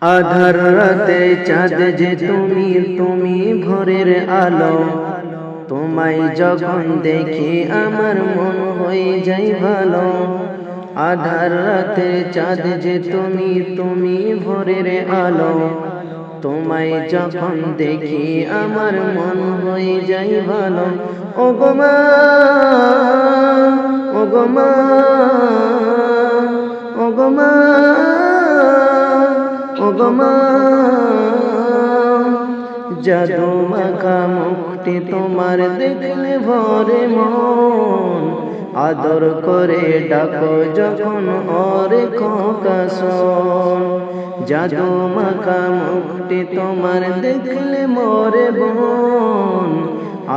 আধার রাতে চাঁদ যে তুমি, তুমি ভোরের আলো। তোমায় যখন দেখি আমার মন হয়ে যায় ভালো। আধার রাতে চাঁদ যে তুমি, তুমি ভোরের আলো। তোমায় যখন দেখি আমার মন হয়ে যায় ভালো। ও গো মা, ও গো মা, ও গো মা, ও গো মা, জাদু মাখা মুখটি তোমার দেখলে ভরে মন। আদর করে ডাকো যখন ওরে খোকা শোন। জাদু মাখা মুখটি তোমার দেখলে মরে মন।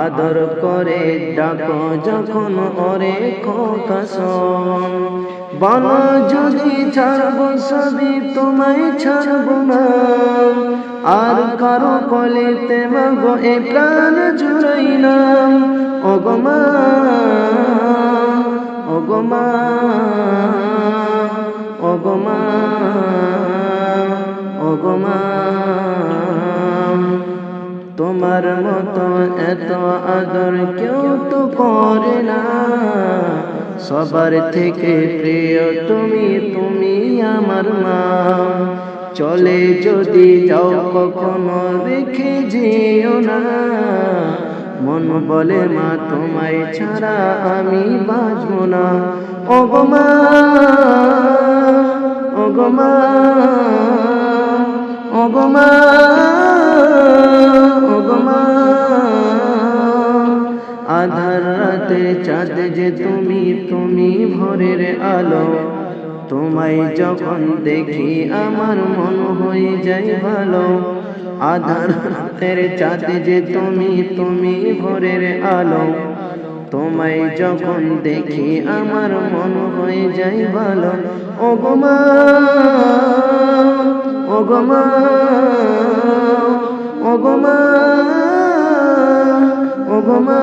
আদর করে ডাকো যখন ওরে খোকা শোন। বন যদি ছাড়বো সবই তোমায় ছাড়বো না, আর কারো কলেতে মাগো এ প্রাণ জুড়াইলাম। ও গো মা, ও গো মা, ও গো মা, ও গো মা, তোমার মতো এত আদর কেউ তো করে না। সবার থেকে প্রিয় তুমি, তুমি আমার মা। চলে যদি যাও কখনো রেখে যেও না। মন বলে মা তোমায় ছাড়া আমি বাঁচব না। ও গো মা, ও গো মা, ও গো মা, ও গো মা। আধার রাতে চাঁদ যে তুমি, তুমি ভোরের আলো। তোমায় যখন দেখি আমার মন হয়ে যায় ভালো। আধার রাতের চাঁদ যে তুমি, তুমি ভোরের আলো। তোমায় যখন দেখি আমার মন হয়ে যায় ভালো। ও গো মা, ও গো মা, ও গো মা, ও গো মা।